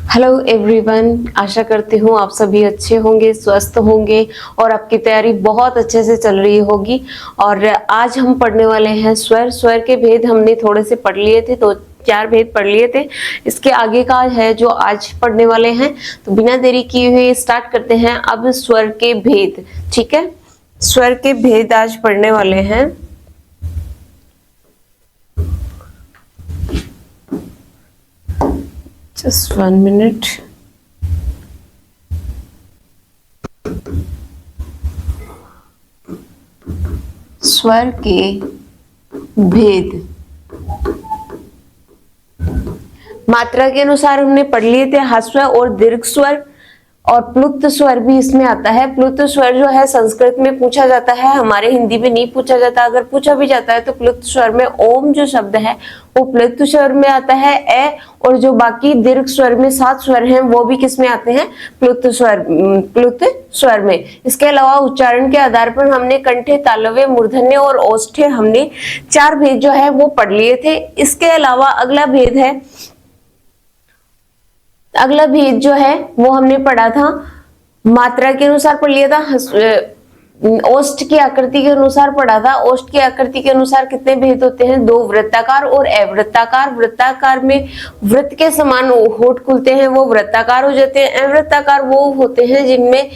Hello everyone, आशा करती हूँ आप सभी अच्छे होंगे, स्वस्थ होंगे और आपकी तैयारी बहुत अच्छे से चल रही होगी। और आज हम पढ़ने वाले हैं स्वर। स्वर के भेद हमने थोड़े से पढ़ लिए थे, तो 4 भेद पढ़ लिए थे। इसके आगे का है जो आज पढ़ने वाले हैं। तो बिना देरी किए हुए स्टार्ट करते हैं अब स्वर के भेद। ठीक है, स्वर के भेद आज पढ़ने वाले हैं। Just 1 minute. स्वर के भेद मात्रा के अनुसार हमने पढ़ लिए थे ह्रस्व और दीर्घ स्वर, और प्लुत स्वर भी इसमें आता है। प्लुत स्वर जो है संस्कृत में पूछा जाता है, हमारे हिंदी में नहीं पूछा जाता। अगर पूछा भी जाता है तो प्लुत स्वर में ओम जो शब्द है वो प्लुत स्वर में आता है, ए, और जो बाकी दीर्घ स्वर में 7 स्वर हैं वो भी किस में आते हैं? प्लुत स्वर में। इसके अलावा उच्चारण के आधार पर हमने कंठे, तालव्य, मूर्धन्य और ओष्ठ्य हमने 4 भेद जो है वो पढ़ लिए थे। इसके अलावा अगला भेद जो है वो हमने पढ़ा था, मात्रा के अनुसार पढ़ लिया था, ओष्ठ की आकृति के अनुसार पढ़ा था। ओष्ठ की आकृति के अनुसार कितने भेद होते हैं? 2, वृत्ताकार और अवृत्ताकार। वृत्ताकार में वृत्त के समान होठ खुलते हैं, वो वृत्ताकार हो जाते हैं। अवृत्ताकार वो होते हैं जिनमें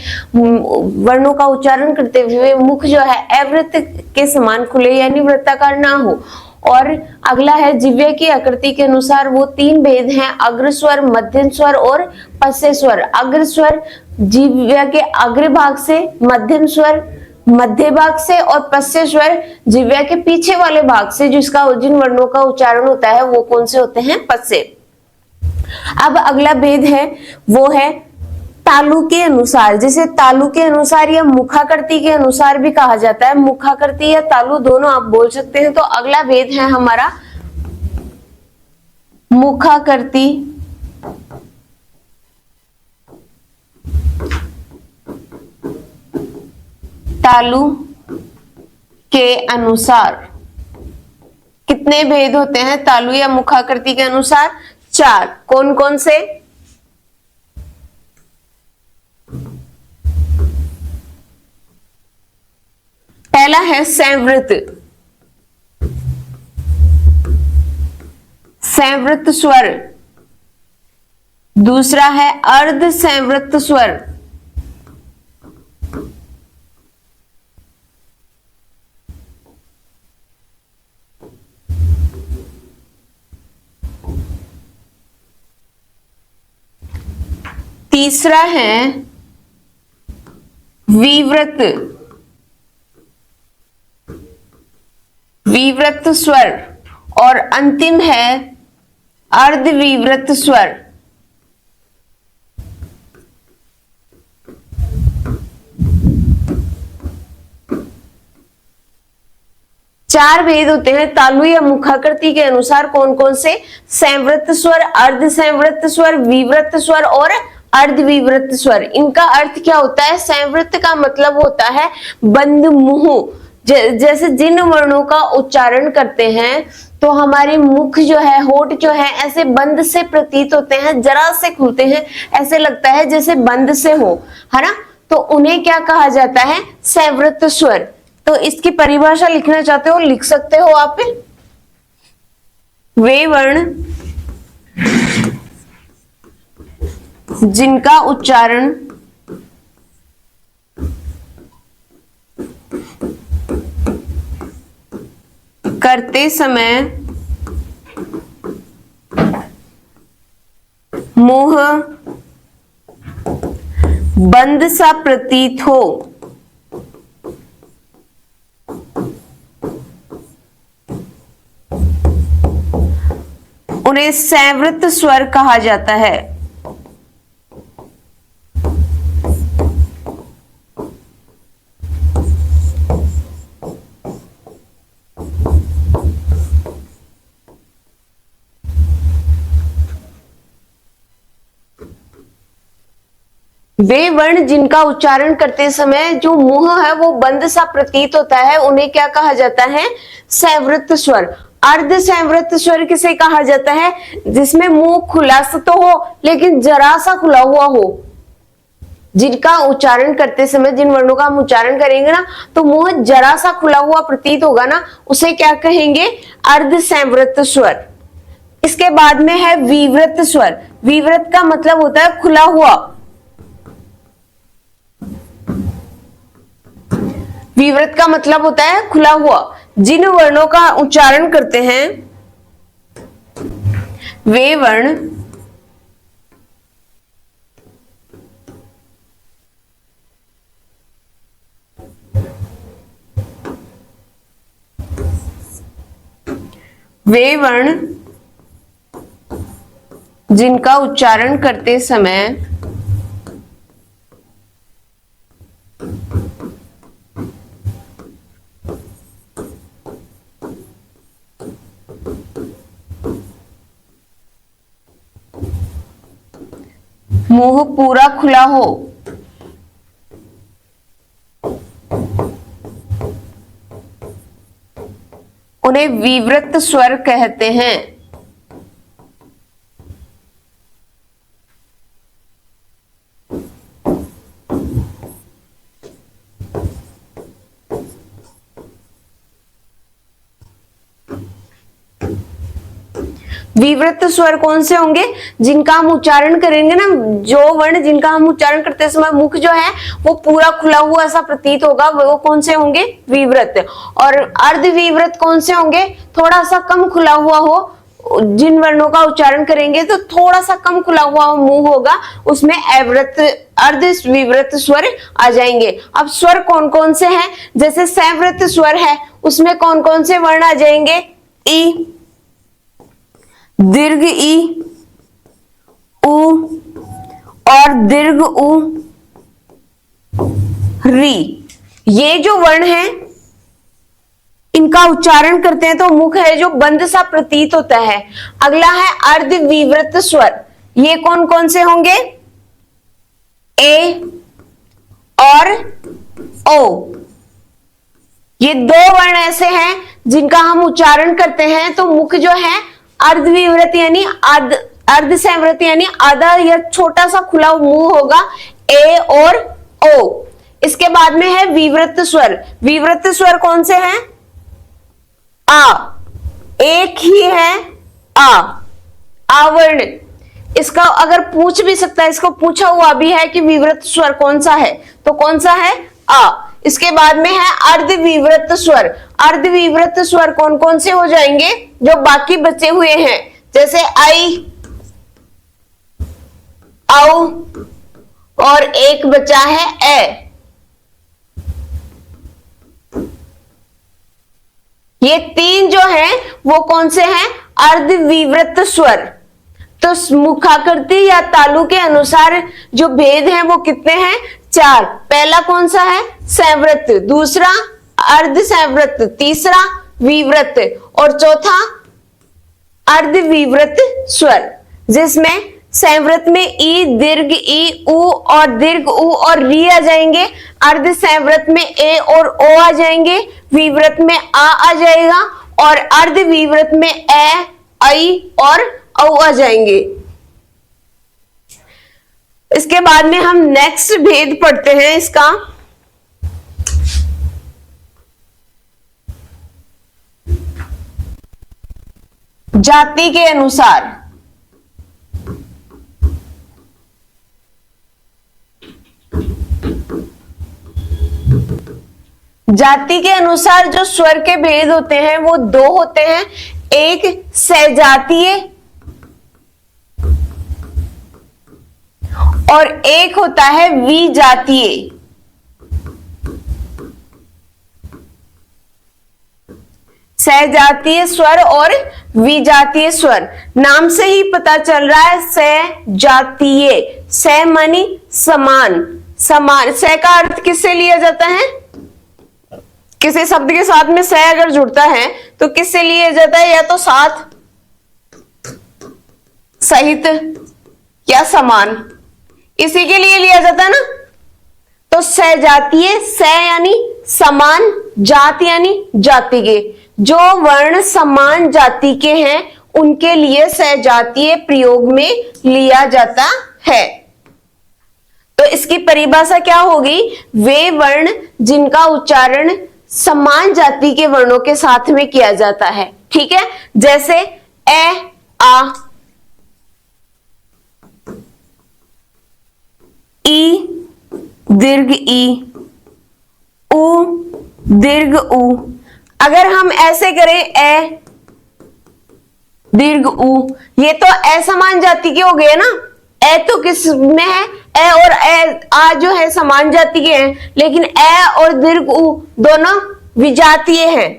वर्णों का उच्चारण करते हुए मुख जो है अवृत्त के समान खुले, यानी वृत्ताकार ना हो। और अगला है जिह्वा की आकृति के अनुसार, वो 3 भेद हैं, अग्र स्वर, मध्यम स्वर और पश्य स्वर। अग्र स्वर जिह्वा के अग्र भाग से, मध्यम स्वर मध्य भाग से, और पश्य स्वर जिह्वा के पीछे वाले भाग से, जिन वर्णों का उच्चारण होता है वो कौन से होते हैं? पश्य। अब अगला भेद है वो है तालु के अनुसार। जैसे तालु के अनुसार या मुखाकृति के अनुसार भी कहा जाता है, मुखाकृति या तालु दोनों आप बोल सकते हैं। तो अगला भेद है हमारा मुखाकृति तालु के अनुसार। कितने भेद होते हैं तालु या मुखाकृति के अनुसार? 4। कौन कौन से? पहला है संवृत स्वर। दूसरा है अर्ध संवृत स्वर। तीसरा है विवृत स्वर, और अंतिम है अर्धविवृत स्वर। चार भेद होते हैं तालु या मुखाकृति के अनुसार। कौन कौन से? संवृत स्वर, अर्ध संवृत स्वर, विवृत स्वर और अर्धविवृत स्वर। इनका अर्थ क्या होता है? संवृत का मतलब होता है बंद मुंह। जैसे जिन वर्णों का उच्चारण करते हैं तो हमारे मुख जो है, होठ जो है, ऐसे बंद से प्रतीत होते हैं, जरा से खुलते हैं, ऐसे लगता है जैसे बंद से हो, है ना। तो उन्हें क्या कहा जाता है? संवृत स्वर। तो इसकी परिभाषा लिखना चाहते हो लिख सकते हो आप। वे वर्ण जिनका उच्चारण करते समय मुंह बंद सा प्रतीत हो, उन्हें संवृत स्वर कहा जाता है। वे वर्ण जिनका उच्चारण करते समय जो मुंह है वो बंद सा प्रतीत होता है, उन्हें क्या कहा जाता है? संवृत स्वर। अर्ध संवृत स्वर किसे कहा जाता है? जिसमें मुंह खुला सा तो हो लेकिन जरा सा खुला हुआ हो, जिनका उच्चारण करते समय, जिन वर्णों का हम उच्चारण करेंगे ना तो मुंह जरा सा खुला हुआ प्रतीत होगा ना, उसे क्या कहेंगे? अर्ध संवृत स्वर। इसके बाद में है विवृत स्वर। विवृत का मतलब होता है खुला हुआ। विवृत का मतलब होता है खुला हुआ। जिन वर्णों का उच्चारण करते हैं वे वर्ण जिनका उच्चारण करते समय मुंह पूरा खुला हो, उन्हें विवृत स्वर कहते हैं। विवृत स्वर कौन से होंगे? जिनका हम उच्चारण करेंगे ना, जो वर्ण जिनका हम उच्चारण करते समय मुख जो है वो पूरा खुला हुआ ऐसा प्रतीत होगा, वो कौन से होंगे? विवृत। और अर्ध विवृत कौन से होंगे? थोड़ा सा कम खुला हुआ हो, जिन वर्णों का उच्चारण करेंगे तो थोड़ा सा कम खुला हुआ मुंह होगा, उसमें अवृत अर्ध विवृत स्वर आ जाएंगे। अब स्वर कौन कौन से हैं? जैसे संवृत स्वर है, उसमें कौन कौन से वर्ण आ जाएंगे? ई, दीर्घ ई, उ और दीर्घ उ, री। ये जो वर्ण है इनका उच्चारण करते हैं तो मुख है जो बंद सा प्रतीत होता है। अगला है अर्ध विवृत स्वर। ये कौन कौन से होंगे? ए और ओ। ये दो वर्ण ऐसे हैं जिनका हम उच्चारण करते हैं तो मुख जो है अर्धविवृत यानी अर्ध संवृत यानी आधा या छोटा सा खुला मुंह होगा, ए और ओ। इसके बाद में है विवृत स्वर। विवृत स्वर कौन से हैं? आ, एक ही है आ वर्ण। इसका अगर पूछ भी सकता है, इसको पूछा हुआ भी है कि विवृत स्वर कौन सा है, तो कौन सा है? आ। इसके बाद में है अर्धविवृत स्वर। अर्धविवृत स्वर कौन कौन से हो जाएंगे? जो बाकी बचे हुए हैं, जैसे आई, औ और एक बचा है ए। ये तीन जो है वो कौन से हैं? अर्धविवृत स्वर। तो मुखाकृति या तालु के अनुसार जो भेद हैं वो कितने हैं? 4। पहला कौन सा है? संवृत, दूसरा अर्ध संवृत, तीसरा विवृत और चौथा अर्धविवृत स्वर, जिसमें संवृत में ई, दीर्घ ई, उ और दीर्घ उ और री आ जाएंगे। अर्ध संवृत में ए और ओ आ जाएंगे। विवृत में आ जाएगा और अर्धविवृत में ए, आई और औ आ जाएंगे। इसके बाद में हम नेक्स्ट भेद पढ़ते हैं इसका। जाति के अनुसार। जाति के अनुसार जो स्वर के भेद होते हैं वो दो होते हैं। एक सजातीय और एक होता है विजातीय। सजातीय स्वर और विजातीय स्वर, नाम से ही पता चल रहा है। सजातीय, स मानी समान, समान। स का अर्थ किससे लिया जाता है? किसी शब्द के साथ में स अगर जुड़ता है तो किससे लिया जाता है? या तो साथ, सहित या समान, इसी के लिए लिया जाता है ना। तो सजातीय, स यानी समान, जात यानी जाति के। जो वर्ण समान जाति के हैं उनके लिए सहजातीय प्रयोग में लिया जाता है। तो इसकी परिभाषा क्या होगी? वे वर्ण जिनका उच्चारण समान जाति के वर्णों के साथ में किया जाता है। ठीक है, जैसे ए, आ, ई दीर्घ ई, उ दीर्घ उ। अगर हम ऐसे करें ए दीर्घ उ, ये तो असमान जाति के हो गए ना। ए तो किस में है? ए और ए आ जो है समान जाति के हैं, लेकिन ए और दीर्घ उ दोनों विजातीय हैं।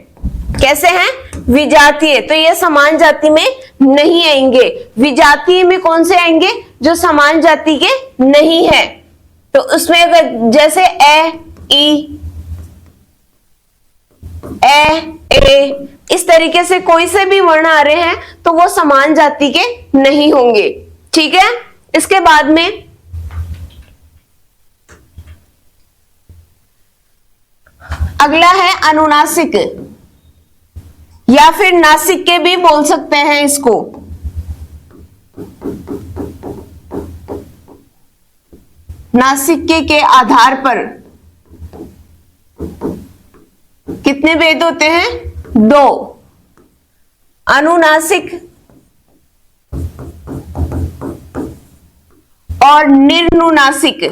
कैसे हैं? विजातीय। तो ये समान जाति में नहीं आएंगे। विजातीय में कौन से आएंगे? जो समान जाति के नहीं है। तो उसमें अगर जैसे ए, ई, ए, इस तरीके से कोई से भी वर्ण आ रहे हैं तो वो समान जाति के नहीं होंगे। ठीक है, इसके बाद में अगला है अनुनासिक, या फिर नासिक के भी बोल सकते हैं इसको। नासिक के आधार पर कितने भेद होते हैं? 2। अनुनासिक और निर्नुनासिक।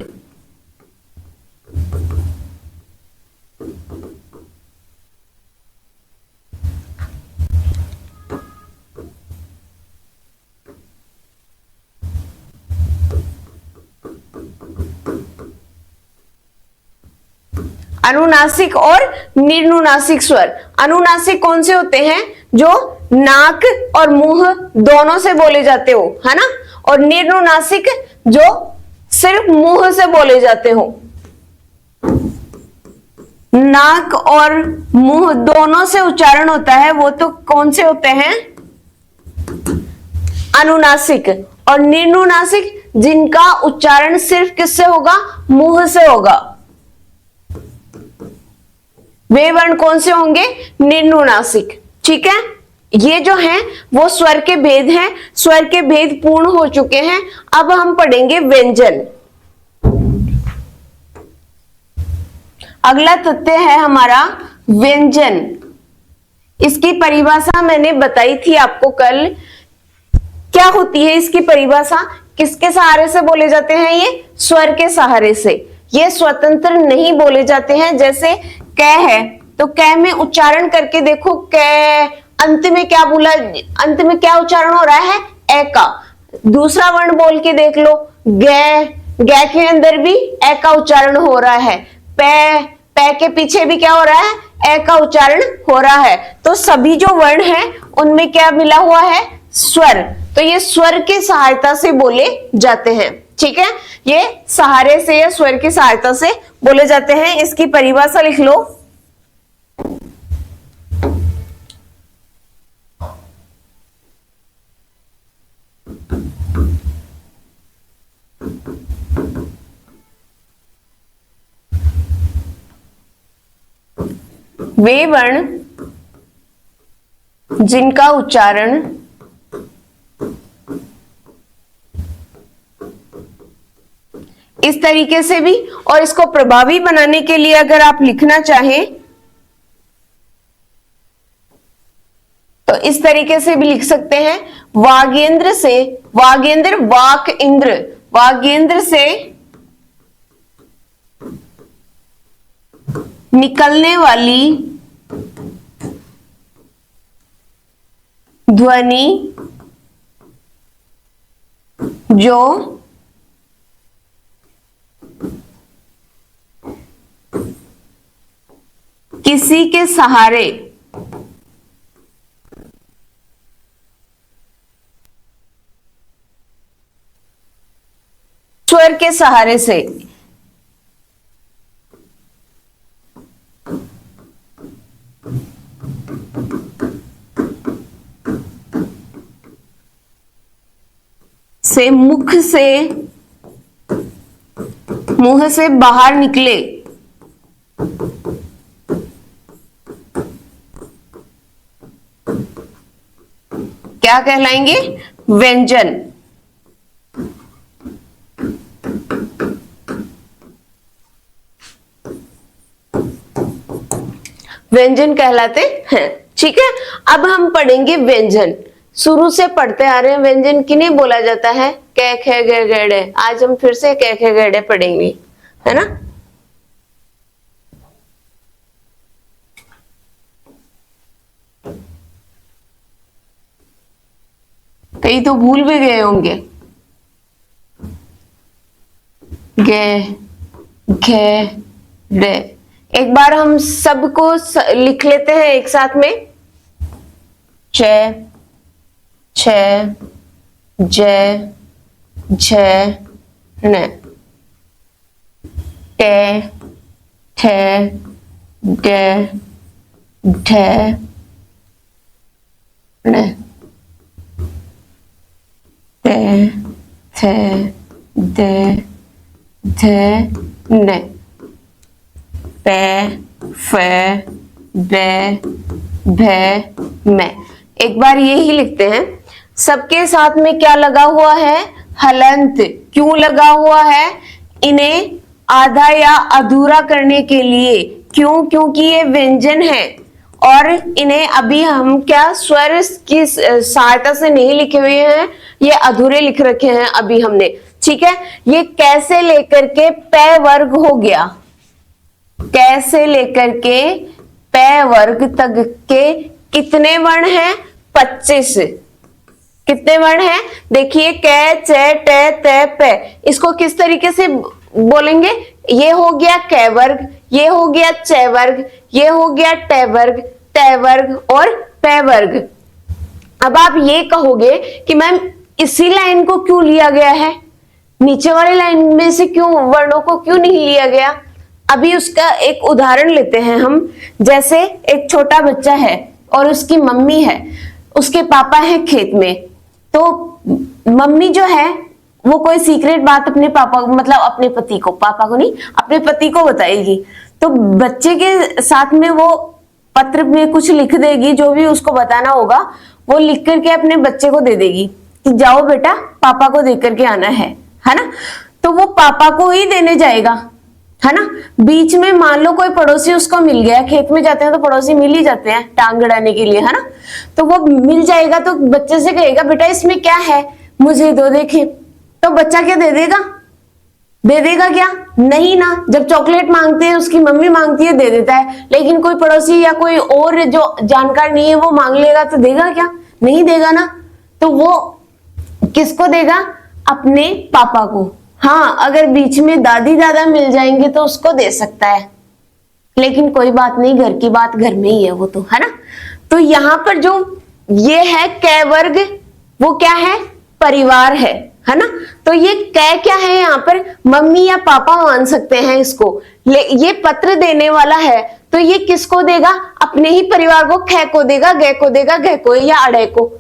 अनुनासिक और निर्नुनासिक स्वर। अनुनासिक कौन से होते हैं? जो नाक और मुंह दोनों से बोले जाते हो, है ना। और निर्नुनासिक जो सिर्फ मुंह से बोले जाते हो। नाक और मुंह दोनों से उच्चारण होता है, वो तो कौन से होते हैं? अनुनासिक। और निर्नुनासिक जिनका उच्चारण सिर्फ किससे होगा? मुंह से होगा। वे वर्ण कौन से होंगे? निर्नुनासिक। ठीक है, ये जो हैं वो स्वर के भेद हैं। स्वर के भेद पूर्ण हो चुके हैं। अब हम पढ़ेंगे व्यंजन। अगला तथ्य है हमारा व्यंजन। इसकी परिभाषा मैंने बताई थी आपको कल। क्या होती है इसकी परिभाषा? किसके सहारे से बोले जाते हैं? ये स्वर के सहारे से। ये स्वतंत्र नहीं बोले जाते हैं। जैसे क है तो क में उच्चारण करके देखो, क अंत में क्या बोला? अंत में क्या उच्चारण हो रहा है? ए का। दूसरा वर्ण बोल के देख लो, ग, ग के अंदर भी ए का उच्चारण हो रहा है। पे के पीछे भी क्या हो रहा है? ए का उच्चारण हो रहा है। तो सभी जो वर्ण हैं उनमें क्या मिला हुआ है? स्वर। तो ये स्वर की सहायता से बोले जाते हैं। ठीक है, ये सहारे से या स्वर की सहायता से बोले जाते हैं। इसकी परिभाषा लिख लो। वे वर्ण जिनका उच्चारण इस तरीके से भी, और इसको प्रभावी बनाने के लिए अगर आप लिखना चाहें तो इस तरीके से भी लिख सकते हैं। वागेंद्र से, वागेंद्र वाक इंद्र, वागेंद्र से निकलने वाली ध्वनि जो किसी के सहारे स्वर के सहारे से मुख से, मुंह से बाहर निकले क्या कहलाएंगे? व्यंजन। व्यंजन कहलाते हैं। ठीक है, अब हम पढ़ेंगे व्यंजन। शुरू से पढ़ते आ रहे हैं व्यंजन किन्हें बोला जाता है? कै खे गे गड़े। आज हम फिर से कै खे गड़े पढ़ेंगे, है ना। कई तो भूल भी गए होंगे। गे घे डे। एक बार हम सबको लिख लेते हैं एक साथ में। च छ ज झ न टे ठे गे ढे न ते थे दे धे न पे फे बे भे मैं। एक बार ये ही लिखते हैं। सबके साथ में क्या लगा हुआ है? हलंत। क्यों लगा हुआ है? इन्हें आधा या अधूरा करने के लिए। क्यों? क्योंकि ये व्यंजन है और इन्हें अभी हम क्या स्वर की सहायता से नहीं लिखे हुए हैं, ये अधूरे लिख रखे हैं अभी हमने। ठीक है, ये कैसे लेकर के पै वर्ग हो गया। कैसे लेकर के पै वर्ग तक के कितने वर्ण हैं? 25। कितने वर्ण हैं? देखिए, कै चे टे ते पे। इसको किस तरीके से बोलेंगे? ये हो गया कै वर्ग, ये हो गया चे वर्ग, ये हो गया टे वर्ग और पै वर्ग। अब आप ये कहोगे कि मैम इसी लाइन को क्यों लिया गया है, नीचे वाली लाइन में से क्यों वर्णों को क्यों नहीं लिया गया? अभी उसका एक उदाहरण लेते हैं हम। जैसे एक छोटा बच्चा है और उसकी मम्मी है, उसके पापा है खेत में। तो मम्मी जो है वो कोई सीक्रेट बात अपने पापा मतलब अपने पति को, पापा को नहीं, अपने पति को बताएगी। तो बच्चे के साथ में वो पत्र में कुछ लिख देगी, जो भी उसको बताना होगा वो लिख करके अपने बच्चे को दे देगी कि जाओ बेटा पापा को दे करके आना है ना। तो वो पापा को ही देने जाएगा, है ना। बीच में मान लो कोई पड़ोसी उसको मिल गया, खेत में जाते हैं तो पड़ोसी मिल ही जाते हैं टांग अड़ाने के लिए, है ना। तो वो मिल जाएगा तो बच्चे से कहेगा बेटा इसमें क्या है, मुझे दो देखे। तो बच्चा क्या दे देगा? दे देगा क्या? नहीं ना। जब चॉकलेट मांगते हैं, उसकी मम्मी मांगती है, दे देता है। लेकिन कोई पड़ोसी या कोई और जो जानकार नहीं है वो मांग लेगा तो देगा क्या? नहीं देगा ना। तो वो किसको देगा? अपने पापा को। हाँ, अगर बीच में दादी दादा मिल जाएंगे तो उसको दे सकता है, लेकिन कोई बात नहीं, घर की बात घर में ही है वो तो, है ना। तो यहाँ पर जो ये है कै वर्ग, वो क्या है? परिवार है ना। तो ये कै क्या है? यहाँ पर मम्मी या पापा मान सकते हैं इसको। ये पत्र देने वाला है तो ये किसको देगा? अपने ही परिवार को। खे को देगा, गे को देगा, घे को या अड़े को।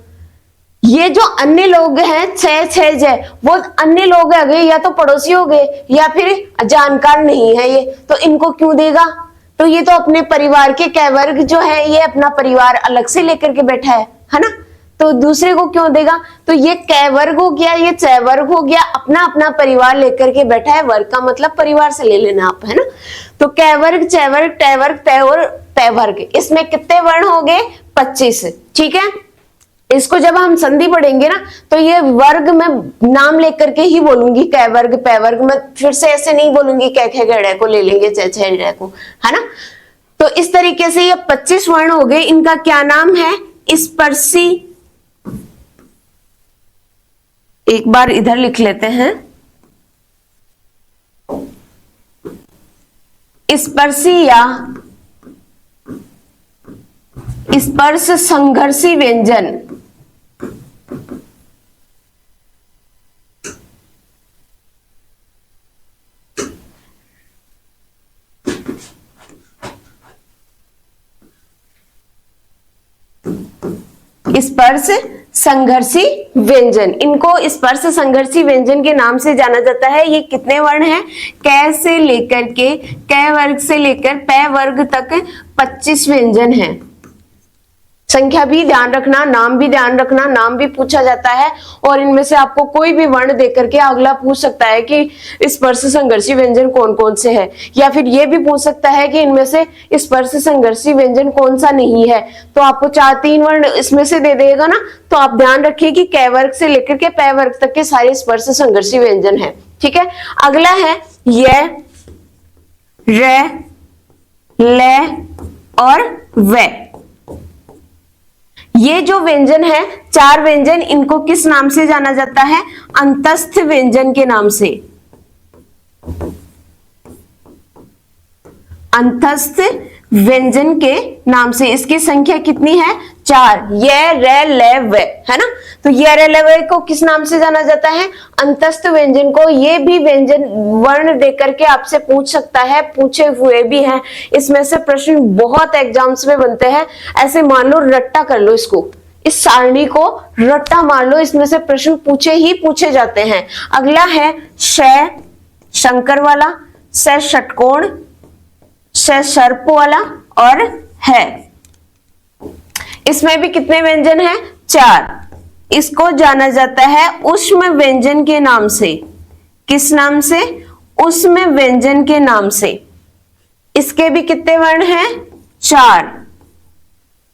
ये जो अन्य लोग हैं छह छह जय, वो अन्य लोग आ गए, या तो पड़ोसी हो गए या फिर जानकार नहीं है ये, तो इनको क्यों देगा? तो ये तो अपने परिवार के कै वर्ग जो है ये अपना परिवार अलग से लेकर के बैठा है ना। तो दूसरे को क्यों देगा? तो ये कै वर्ग हो गया, ये च वर्ग हो गया, अपना अपना परिवार लेकर के बैठा है। वर्ग का मतलब परिवार से ले लेना आप, है ना। तो कै वर्ग, च वर्ग, टे वर्ग, तय और पै वर्ग, इसमें कितने वर्ण हो गए? 25। ठीक है, इसको जब हम संधि पढ़ेंगे ना तो ये वर्ग में नाम लेकर के ही बोलूंगी, कै वर्ग पै वर्ग। मैं फिर से ऐसे नहीं बोलूंगी कै खे गड़े को ले लेंगे, चे छे डे को, है ना। तो इस तरीके से ये 25 वर्ण हो गए। इनका क्या नाम है? स्पर्शी। एक बार इधर लिख लेते हैं, स्पर्शी या स्पर्श संघर्षी व्यंजन। स्पर्श संघर्षी व्यंजन, इनको स्पर्श संघर्षी व्यंजन के नाम से जाना जाता है। ये कितने वर्ण हैं? कै से लेकर के, कै वर्ग से लेकर पै वर्ग तक 25 व्यंजन हैं। संख्या भी ध्यान रखना, नाम भी ध्यान रखना, नाम भी पूछा जाता है और इनमें से आपको कोई भी वर्ण देकर के अगला पूछ सकता है कि स्पर्श संघर्षी व्यंजन कौन कौन से है, या फिर ये भी पूछ सकता है कि इनमें से स्पर्श संघर्षी व्यंजन कौन सा नहीं है। तो आपको 4-3 वर्ण इसमें से दे देगा ना, तो आप ध्यान रखिए कि कै वर्ग से लेकर के पै वर्ग तक के सारे स्पर्श संघर्षी व्यंजन है। ठीक है, अगला है य, रे, ले और वे। ये जो व्यंजन है, 4 व्यंजन, इनको किस नाम से जाना जाता है? अंतस्थ व्यंजन के नाम से। अंतस्थ व्यंजन के नाम से। इसकी संख्या कितनी है? 4। ये, रे, ले, वे, है ना। तो ये, रे, ले, वे को किस नाम से जाना जाता है? अंतस्थ व्यंजन को। ये भी व्यंजन वर्ण देकर के आपसे पूछ सकता है, पूछे हुए भी हैं। इसमें से प्रश्न बहुत एग्जाम्स में बनते हैं। ऐसे मान लो, रट्टा कर लो इसको, इस सारणी को रट्टा मार लो, इसमें से प्रश्न पूछे ही पूछे जाते हैं। अगला है श, शंकर वाला, स, षटकोण, स, सर्प वाला और है। इसमें भी कितने व्यंजन हैं? 4। इसको जाना जाता है ऊष्म व्यंजन के नाम से। किस नाम से? ऊष्म व्यंजन के नाम से। इसके भी कितने वर्ण हैं? 4।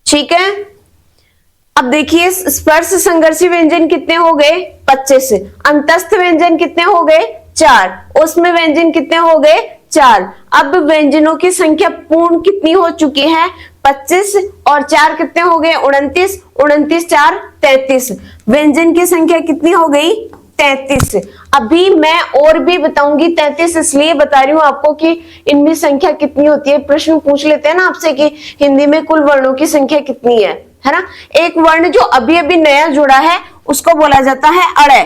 ठीक है, अब देखिए स्पर्श संघर्षी व्यंजन कितने हो गए? 25। अंतस्थ व्यंजन कितने हो गए? 4। ऊष्म व्यंजन कितने हो गए? 4। अब व्यंजनों की संख्या पूर्ण कितनी हो चुकी है? 25 और 4 कितने हो गए? 29। 29 4 33। व्यंजन की संख्या कितनी हो गई? 33। अभी मैं और भी बताऊंगी। 33 इसलिए बता रही हूं आपको कि इनमें संख्या कितनी होती है। प्रश्न पूछ लेते हैं ना आपसे कि हिंदी में कुल वर्णों की संख्या कितनी है ना। एक वर्ण जो अभी अभी नया जुड़ा है उसको बोला जाता है अड़े।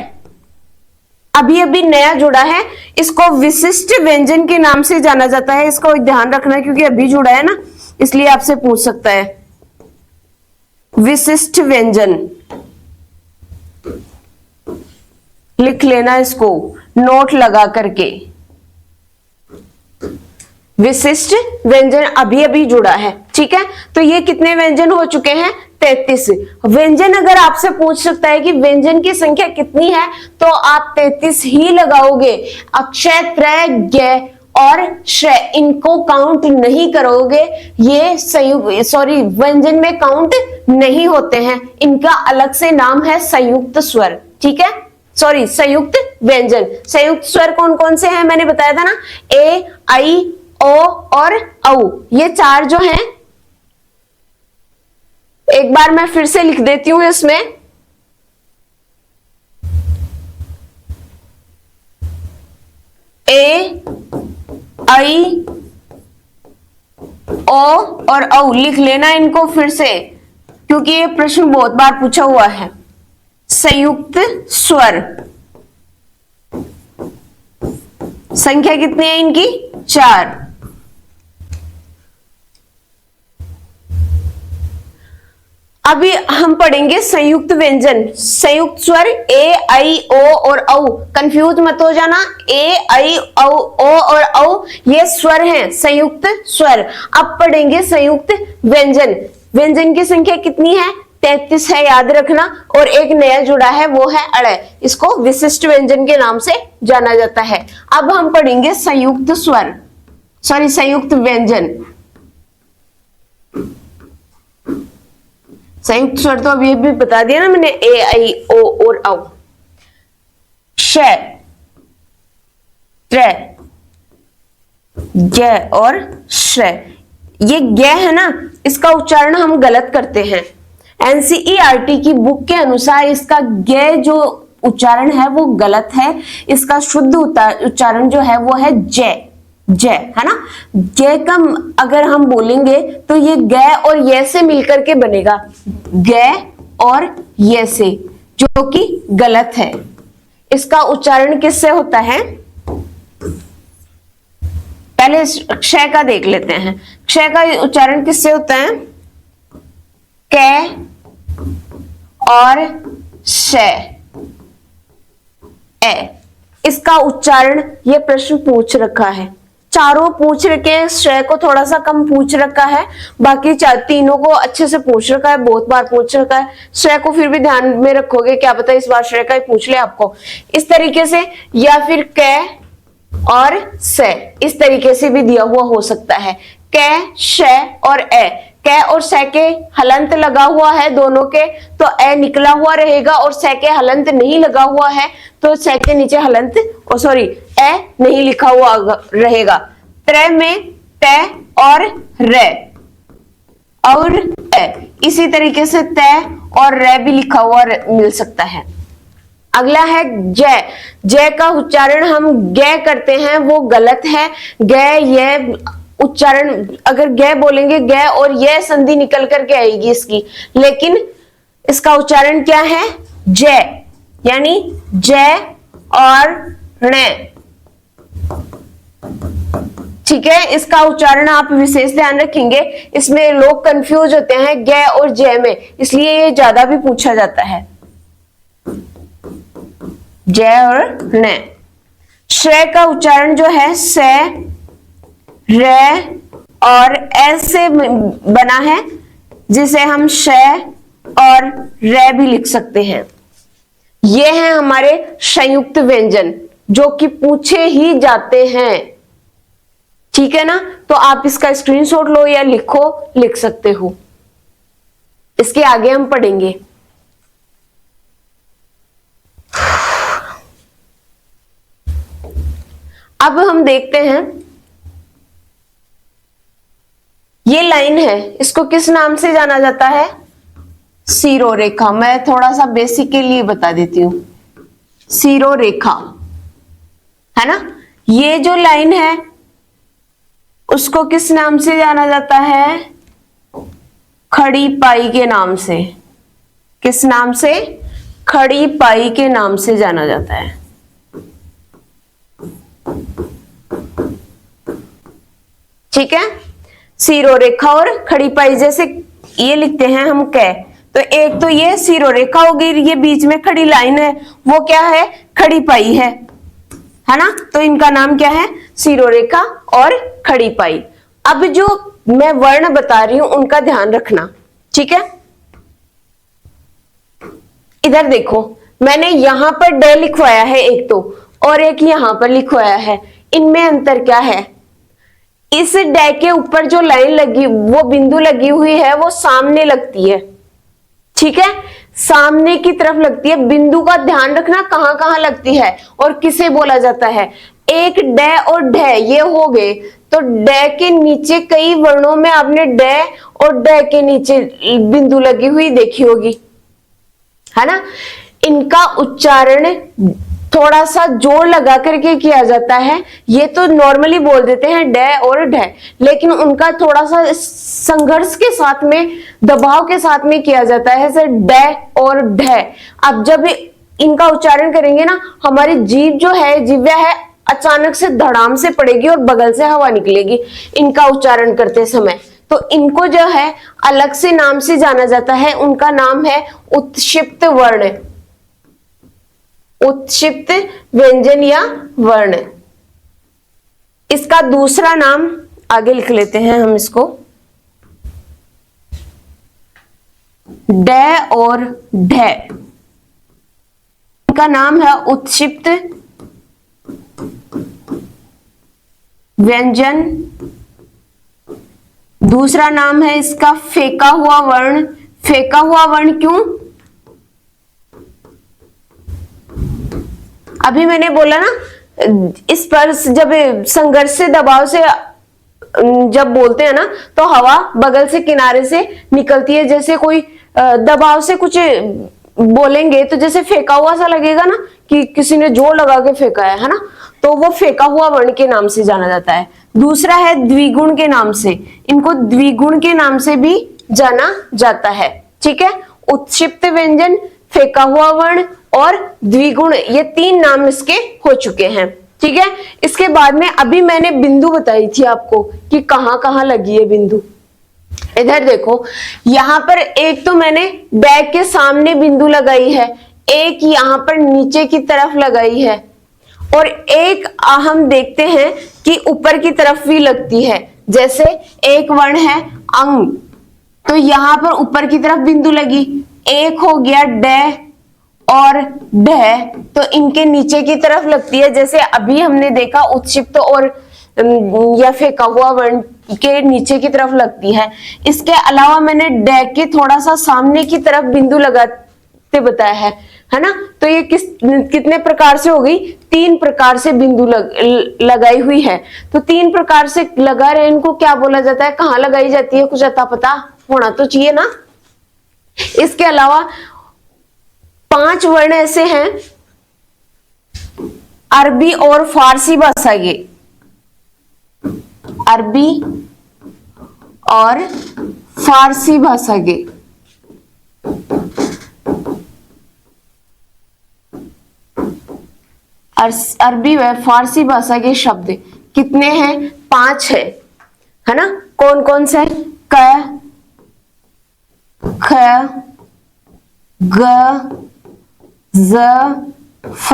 अभी अभी नया जुड़ा है, इसको विशिष्ट व्यंजन के नाम से जाना जाता है। इसको ध्यान रखना क्योंकि अभी जुड़ा है ना, इसलिए आपसे पूछ सकता है। विशिष्ट व्यंजन लिख लेना, इसको नोट लगा करके। विशिष्ट व्यंजन अभी अभी जुड़ा है। ठीक है, तो ये कितने व्यंजन हो चुके हैं? 33 व्यंजन। अगर आपसे पूछ सकता है कि व्यंजन की संख्या कितनी है, तो आप 33 ही लगाओगे। अक्षय, त्रय, ज्ञ और श्रेय, इनको काउंट नहीं करोगे। ये व्यंजन में काउंट नहीं होते हैं। इनका अलग से नाम है संयुक्त स्वर। ठीक है, संयुक्त व्यंजन। संयुक्त स्वर कौन कौन से हैं? मैंने बताया था ना, ए, आई, ओ और औ। ये 4 जो हैं, एक बार मैं फिर से लिख देती हूं इसमें। ए, आई, ओ और औ लिख लेना इनको फिर से, क्योंकि ये प्रश्न बहुत बार पूछा हुआ है। संयुक्त स्वर संख्या कितनी है इनकी? 4। अभी हम पढ़ेंगे संयुक्त व्यंजन। संयुक्त स्वर ए, आई, ओ और औ। कंफ्यूज मत हो जाना। ए, आई, औ, ओ और औ ये स्वर हैं, संयुक्त स्वर। अब पढ़ेंगे संयुक्त व्यंजन। व्यंजन की संख्या कितनी है? 33 है, याद रखना। और एक नया जुड़ा है, वो है अड़य। इसको विशिष्ट व्यंजन के नाम से जाना जाता है। अब हम पढ़ेंगे संयुक्त स्वर, संयुक्त व्यंजन। संयुक्त स्वर तो अभी भी बता दिया ना मैंने, ए, आई, ओ और औ। श, त्र, ज और श्र। ये ग है ना, इसका उच्चारण हम गलत करते हैं। एनसीईआरटी की बुक के अनुसार इसका ग जो उच्चारण है वो गलत है। इसका शुद्ध उच्चारण जो है वो है जय, जय, है ना। ग का अगर हम बोलेंगे तो ये ग और ये से मिलकर के बनेगा, ग और ये से, जो कि गलत है। इसका उच्चारण किससे होता है? पहले क्षय का देख लेते हैं। क्षय का उच्चारण किससे होता है? क और श, ए। इसका उच्चारण ये प्रश्न पूछ रखा है। चारों पूछ रखे हैं, श्रेय को थोड़ा सा कम पूछ रखा है, बाकी तीनों को अच्छे से पूछ रखा है, बहुत बार पूछ रखा है। श्रेय को फिर भी ध्यान में रखोगे, क्या पता इस बार श्रेय का ही पूछ ले आपको इस तरीके से, या फिर कै और से इस तरीके से भी दिया हुआ हो सकता है। कै, शै और ए, कै और से के हलंत लगा हुआ है दोनों के, तो ए निकला हुआ रहेगा, और से के हलंत नहीं लगा हुआ है तो से के नीचे हलंत ए नहीं लिखा हुआ रहेगा। त्रै में तै और रे और ए, इसी तरीके से तै और रे भी लिखा हुआ मिल सकता है। अगला है जय। जय का उच्चारण हम गे करते हैं, वो गलत है। गे ये उच्चारण, अगर गे बोलेंगे गे और ये संधि निकल करके आएगी इसकी, लेकिन इसका उच्चारण क्या है? जय, यानी जय और णे। ठीक है, इसका उच्चारण आप विशेष ध्यान रखेंगे, इसमें लोग कंफ्यूज होते हैं गे और जय में, इसलिए ये ज्यादा भी पूछा जाता है, जय और णे। श्रेय का उच्चारण जो है से, रे और एस से बना है, जिसे हम शय और रे भी लिख सकते हैं। ये हैं हमारे संयुक्त व्यंजन जो कि पूछे ही जाते हैं। ठीक है ना, तो आप इसका स्क्रीनशॉट लो या लिखो, लिख सकते हो। इसके आगे हम पढ़ेंगे। अब हम देखते हैं, ये लाइन है, इसको किस नाम से जाना जाता है? सिरोरेखा। मैं थोड़ा सा बेसिक के लिए बता देती हूं, सिरोरेखा है ना। ये जो लाइन है उसको किस नाम से जाना जाता है? खड़ी पाई के नाम से। किस नाम से? खड़ी पाई के नाम से जाना जाता है। ठीक है, सिरोरेखा और खड़ी पाई, जैसे ये लिखते हैं हम कै, तो एक तो ये सिरोरेखा होगी, ये बीच में खड़ी लाइन है, वो क्या है? खड़ी पाई है ना। तो इनका नाम क्या है? सिरोरेखा और खड़ी पाई। अब जो मैं वर्ण बता रही हूं उनका ध्यान रखना, ठीक है। इधर देखो, मैंने यहां पर डे लिखवाया है एक तो, और एक यहां पर लिखवाया है, इनमें अंतर क्या है? इस डे के ऊपर जो लाइन लगी, वो बिंदु लगी हुई है, वो सामने लगती है। ठीक है, सामने की तरफ लगती है। बिंदु का ध्यान रखना कहां कहां लगती है और किसे बोला जाता है। एक डे और ढे ये हो गए, तो डे के नीचे कई वर्णों में आपने डे और डे के नीचे बिंदु लगी हुई देखी होगी, है ना। इनका उच्चारण थोड़ा सा जोर लगा करके किया जाता है। ये तो नॉर्मली बोल देते हैं डे और ढे, लेकिन उनका थोड़ा सा संघर्ष के साथ में, दबाव के साथ में किया जाता है, जैसे डे और ढे। अब जब इनका उच्चारण करेंगे ना, हमारी जीभ जो है, जिह्वा है, अचानक से धड़ाम से पड़ेगी और बगल से हवा निकलेगी इनका उच्चारण करते समय। तो इनको जो है अलग से नाम से जाना जाता है, उनका नाम है उत्क्षिप्त वर्ण, उत्क्षिप्त व्यंजन या वर्ण। इसका दूसरा नाम आगे लिख लेते हैं हम इसको, डे और ढे। इनका नाम है उत्क्षिप्त व्यंजन। दूसरा नाम है इसका फेंका हुआ वर्ण। फेंका हुआ वर्ण क्यों? अभी मैंने बोला ना, इस पर जब संघर्ष से, दबाव से जब बोलते हैं ना, तो हवा बगल से, किनारे से निकलती है। जैसे कोई दबाव से कुछ बोलेंगे तो जैसे फेंका हुआ सा लगेगा ना, कि किसी ने जोर लगा के फेंका है ना, तो वो फेंका हुआ वर्ण के नाम से जाना जाता है। दूसरा है द्विगुण के नाम से, इनको द्विगुण के नाम से भी जाना जाता है। ठीक है, उत्क्षिप्त व्यंजन, फेंका हुआ वर्ण और द्विगुण, ये तीन नाम इसके हो चुके हैं। ठीक है, इसके बाद में अभी मैंने बिंदु बताई थी आपको कि कहां कहां लगी है बिंदु। इधर देखो, यहां पर एक तो मैंने डे के सामने बिंदु लगाई है, एक यहां पर नीचे की तरफ लगाई है, और एक हम देखते हैं कि ऊपर की तरफ भी लगती है। जैसे एक वर्ण है अंग, तो यहां पर ऊपर की तरफ बिंदु लगी। एक हो गया ड और ढ, तो इनके नीचे की तरफ लगती है। जैसे अभी हमने देखा उत्क्षिप्त और या फेंका हुआ वर्ण के नीचे की तरफ लगती है। इसके अलावा मैंने ड के थोड़ा सा सामने की तरफ बिंदु लगाते बताया है ना। तो ये कितने प्रकार से हो गई? 3 प्रकार से बिंदु लगाई हुई है। तो 3 प्रकार से लगा रहे, इनको क्या बोला जाता है, कहाँ लगाई जाती है, कुछ अता पता होना तो चाहिए ना। इसके अलावा 5 वर्ण ऐसे हैं अरबी और फारसी भाषा के, अरबी और फारसी भाषा के। अरबी व फारसी भाषा के शब्द कितने हैं? 5 है ना। कौन कौन से? क, ख, ग, ज, फ।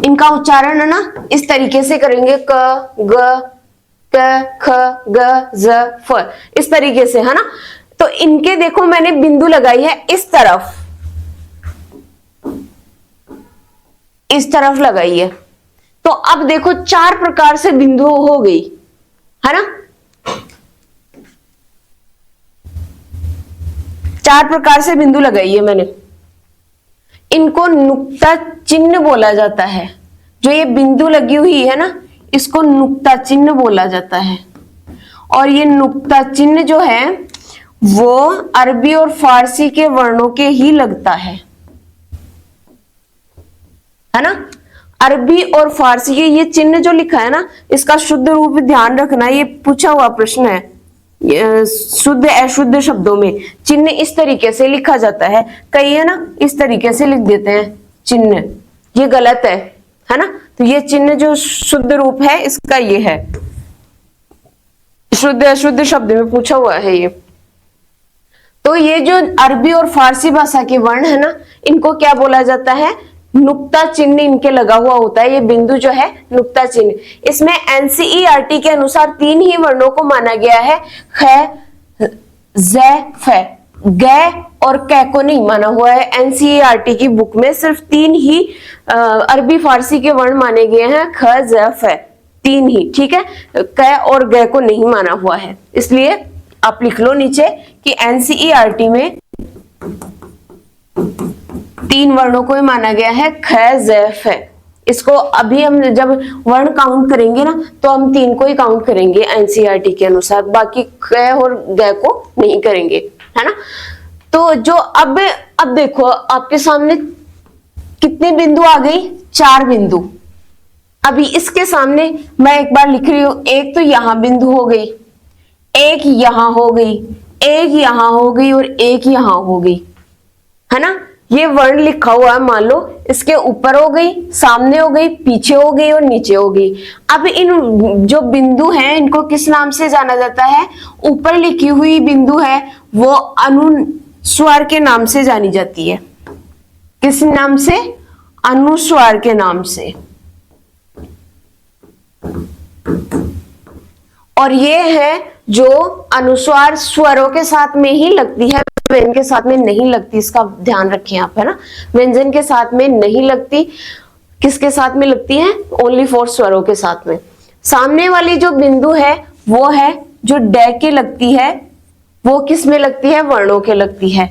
इनका उच्चारण है ना इस तरीके से करेंगे, क, ग, क, ख, ग, ज, फ, इस तरीके से, है ना। तो इनके देखो मैंने बिंदु लगाई है इस तरफ लगाई है। तो अब देखो 4 प्रकार से बिंदु हो गई, है ना। 4 प्रकार से बिंदु लगाई है मैंने। इनको नुक्ता चिन्ह बोला जाता है। जो ये बिंदु लगी हुई है ना, इसको नुक्ता चिन्ह बोला जाता है। और ये नुक्ता चिन्ह जो है वो अरबी और फारसी के वर्णों के ही लगता है ना। अरबी और फारसी के ये चिन्ह जो लिखा है ना, इसका शुद्ध रूप ध्यान रखना, ये पूछा हुआ प्रश्न है। शुद्ध अशुद्ध शब्दों में चिन्ह इस तरीके से लिखा जाता है। कई है ना इस तरीके से लिख देते हैं चिन्ह, ये गलत है ना। तो ये चिन्ह जो शुद्ध रूप है इसका ये है। शुद्ध अशुद्ध शब्द में पूछा हुआ है ये। तो ये जो अरबी और फारसी भाषा के वर्ण है ना, इनको क्या बोला जाता है? नुक्ता चिन्ह इनके लगा हुआ होता है। ये बिंदु जो है नुक्ता चिन्ह। इसमें एनसीईआरटी के अनुसार 3 ही वर्णों को माना गया है, ख, ज, फ। ग और क को नहीं माना हुआ है। एनसीईआरटी की बुक में सिर्फ 3 ही अरबी फारसी के वर्ण माने गए हैं, ख, ज, फ, 3 ही, ठीक है। क और ग को नहीं माना हुआ है। इसलिए आप लिख लो नीचे कि एनसीईआरटी में 3 वर्णों को ही माना गया है, ख, ज, फ। इसको अभी हम जब वर्ण काउंट करेंगे ना, तो हम 3 को ही काउंट करेंगे एनसीईआरटी के अनुसार, बाकी क और ग को नहीं करेंगे, है ना। तो जो अब देखो आपके सामने कितने बिंदु आ गई? 4 बिंदु। अभी इसके सामने मैं एक बार लिख रही हूं, एक तो यहां बिंदु हो गई, एक यहां हो गई, एक यहां हो गई और एक यहां हो गई, है ना। ये वर्ण लिखा हुआ है, मान लो इसके ऊपर हो गई, सामने हो गई, पीछे हो गई और नीचे हो गई। अब इन जो बिंदु हैं इनको किस नाम से जाना जाता है? ऊपर लिखी हुई बिंदु है वो अनुस्वार के नाम से जानी जाती है। किस नाम से? अनुस्वार के नाम से। और ये है जो अनुस्वार स्वरों के साथ में ही लगती है, व्यंजन के साथ में नहीं लगती। इसका ध्यान रखें आप, है ना। व्यंजन के साथ में नहीं लगती, किसके साथ में लगती है? ओनली फॉर स्वरों के साथ में। सामने वाली जो बिंदु है वो है जो ड के लगती है, वो किस में लगती है? वर्णों के लगती है।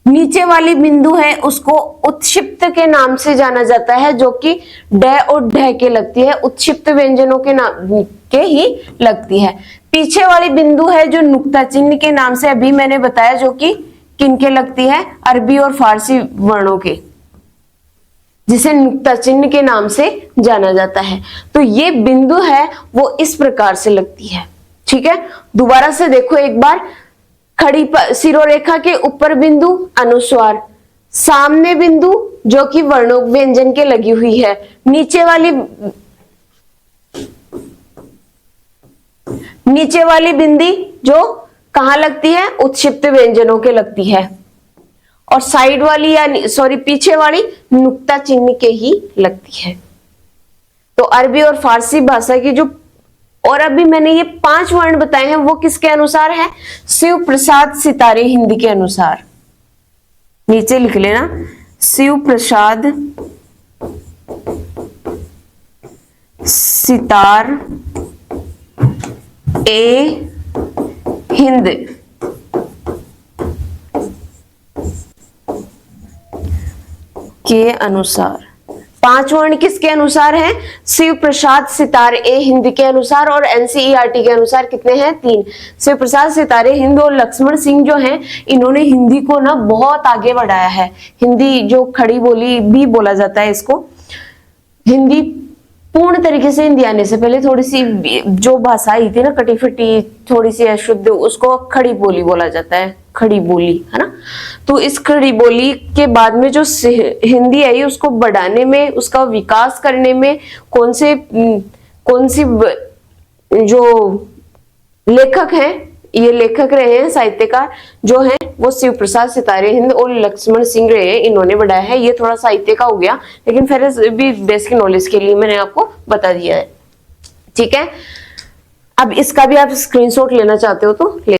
नीचे वाली बिंदु है उसको उत्क्षिप्त के नाम से जाना जाता है, जो कि ड और ढ के लगती है, उत्क्षिप्त व्यंजनों के नाम के ही लगती है। पीछे वाली बिंदु है जो नुक्ता चिन्ह के नाम से अभी मैंने बताया, जो कि किनके लगती है? अरबी और फारसी वर्णों के, जिसे नुक्ता चिन्ह के नाम से जाना जाता है। तो ये बिंदु है वो इस प्रकार से लगती है, ठीक है। दोबारा से देखो एक बार, खड़ी सिरोरेखा के ऊपर बिंदु अनुस्वार, सामने बिंदु जो कि वर्णों व्यंजन के लगी हुई है, नीचे वाली बिंदी जो कहां लगती है? उत्क्षिप्त व्यंजनों के लगती है। और साइड वाली या पीछे वाली नुक्ता चिन्ह के ही लगती है। तो अरबी और फारसी भाषा की जो और अभी मैंने ये 5 वर्ण बताए हैं, वो किसके अनुसार है? शिव प्रसाद सितारे हिंद के अनुसार। नीचे लिख लेना, शिव प्रसाद सितार ए हिंद के अनुसार। 5 वर्ण किसके अनुसार है? शिव प्रसाद सितार ए हिंद के अनुसार। और एनसीईआरटी के अनुसार कितने हैं? 3। शिव प्रसाद सितारे हिंद और लक्ष्मण सिंह जो हैं, इन्होंने हिंदी को ना बहुत आगे बढ़ाया है। हिंदी जो खड़ी बोली भी बोला जाता है इसको, हिंदी पूर्ण तरीके से हिंदी आने से पहले थोड़ी सी जो भाषा आई थी ना, कटी फटी, थोड़ी सी अशुद्ध, उसको खड़ी बोली बोला जाता है, खड़ी बोली, है ना। तो इस खड़ी बोली के बाद में जो हिंदी आई, उसको बढ़ाने में, उसका विकास करने में कौन सी जो लेखक हैं, ये लेखक रहे हैं, साहित्यकार जो हैं, वो शिव प्रसाद सितारे हिंद और लक्ष्मण सिंह रहे हैं, इन्होंने बढ़ाया है। ये थोड़ा साहित्य का हो गया, लेकिन फिर भी बेसिक नॉलेज के लिए मैंने आपको बता दिया है, ठीक है। अब इसका भी आप स्क्रीनशॉट लेना चाहते हो तो ले।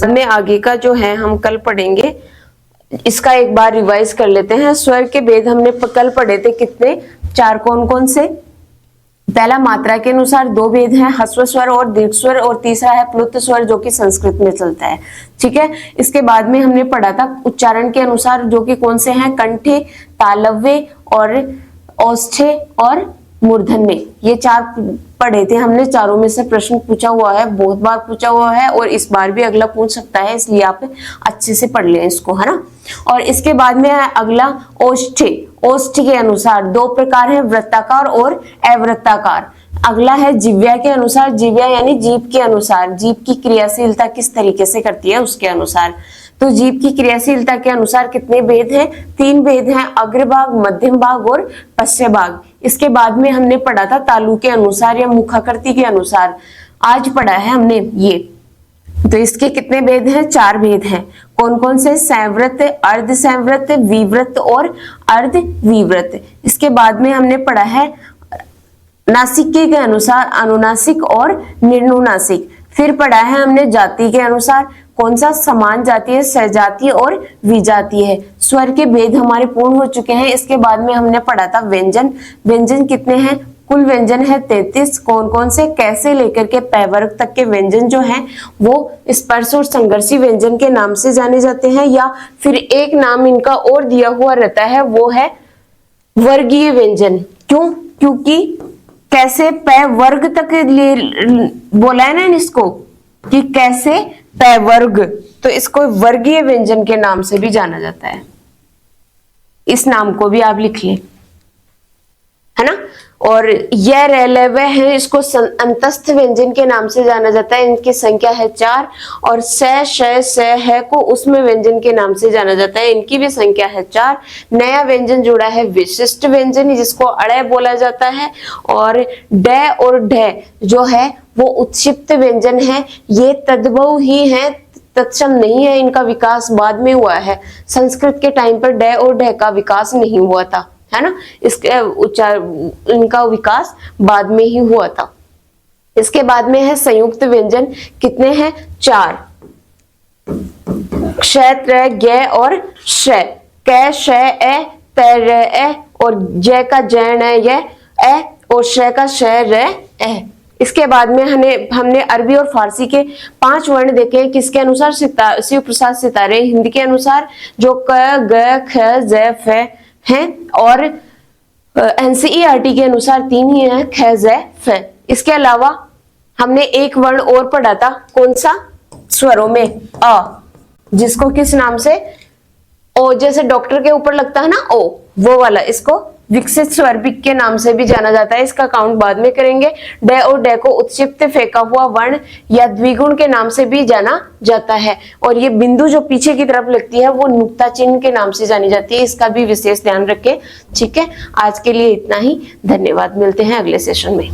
में आगे का जो है हम कल पढ़ेंगे, इसका एक बार रिवाइज कर लेते हैं। स्वर के भेद हमने कल पढ़े थे, कितने? 4। कौन कौन से? पहला मात्रा के अनुसार 2 भेद हैं, ह्रस्व स्वर और दीर्घ स्वर, और तीसरा है प्लुत स्वर जो कि संस्कृत में चलता है, ठीक है। इसके बाद में हमने पढ़ा था उच्चारण के अनुसार, जो कि कौन से हैं? कंठे, तालव्य और औष्ठ्य और मूर्धन्य। ये 4 पढ़े थे हमने। चारों में से प्रश्न पूछा हुआ है, बहुत बार पूछा हुआ है, और इस बार भी अगला पूछ सकता है, इसलिए आप अच्छे से पढ़ लें इसको, है ना। और इसके बाद में है अगला औष्ठ्य। औष्ठ्य के अनुसार 2 प्रकार है, वृत्ताकार और अवृत्ताकार। अगला है जिह्वा के अनुसार, जिह्वा यानी जीभ के अनुसार, जीभ की क्रियाशीलता किस तरीके से करती है उसके अनुसार। तो जीभ की क्रियाशीलता के अनुसार कितने भेद हैं? 3 भेद हैं, अग्रभाग, मध्यम भाग और पश्च भाग। इसके बाद में हमने पढ़ा था तालु के अनुसार या मुखाकृति के अनुसार, आज पढ़ा है हमने ये। तो इसके कितने भेद हैं? 4 भेद हैं। कौन कौन से? संवृत्त, अर्ध संवृत्त, विवृत्त और अर्ध विवृत्त। इसके बाद में हमने पढ़ा है नासिके के अनुसार अनुनासिक और निर्नुनासिक। फिर पढ़ा है हमने जाति के अनुसार, कौन सा? समान जाति है, सहजाति और विजाति है। स्वर के भेद हमारे पूर्ण हो चुके हैं। इसके बाद में हमने पढ़ा था व्यंजन। व्यंजन कितने हैं? कुल व्यंजन है 33। कौन कौन से? कैसे लेकर के पै वर्ग तक के व्यंजन जो हैं वो स्पर्श और संघर्षी व्यंजन के नाम से जाने जाते हैं, या फिर एक नाम इनका और दिया हुआ रहता है, वो है वर्गीय व्यंजन। क्यों? क्योंकि कैसे पै वर्ग तक बोला है ना इसको, कि कैसे पै वर्ग, तो इसको वर्गीय व्यंजन के नाम से भी जाना जाता है। इस नाम को भी आप लिख लें, है ना। और यह रह वह है, इसको अंतस्थ व्यंजन के नाम से जाना जाता है। इनकी संख्या है 4। और स, श, स, है को उसमें व्यंजन के नाम से जाना जाता है, इनकी भी संख्या है 4। नया व्यंजन जुड़ा है विशिष्ट व्यंजन, जिसको अड़य बोला जाता है। और ड और ढ जो है वो उत्क्षिप्त व्यंजन है। ये तद्भव ही है, तत्सम नहीं है, इनका विकास बाद में हुआ है। संस्कृत के टाइम पर ड और ढ का विकास नहीं हुआ था, है ना। इसके उच्चार इनका विकास बाद में ही हुआ था। इसके बाद में है संयुक्त व्यंजन। कितने हैं? 4। क्ष, त्र, ज्ञ और श। क, श, ए, त, र, ए, और ज का ज, न, य, ए, और श का श, र, ए। इसके बाद में हमने अरबी और फारसी के 5 वर्ण देखे हैं। किसके अनुसार? शिव प्रसाद सितारे हिंद के अनुसार, जो क, ग, ख, ज, फ हैं। और एनसीईआरटी के अनुसार 3 ही है, ख, ज, फ। इसके अलावा हमने एक वर्ण और पढ़ा था, कौन सा? स्वरों में अ, जिसको किस नाम से? ओ, जैसे डॉक्टर के ऊपर लगता है ना ओ, वो वाला, इसको विकसित स्वर के नाम से भी जाना जाता है। इसका काउंट बाद में करेंगे। ड और ड को उत्क्षिप्त फेंका हुआ वर्ण या द्विगुण के नाम से भी जाना जाता है। और ये बिंदु जो पीछे की तरफ लगती है वो नुक्ता चिन्ह के नाम से जानी जाती है। इसका भी विशेष ध्यान रखें, ठीक है। आज के लिए इतना ही, धन्यवाद। मिलते हैं अगले सेशन में।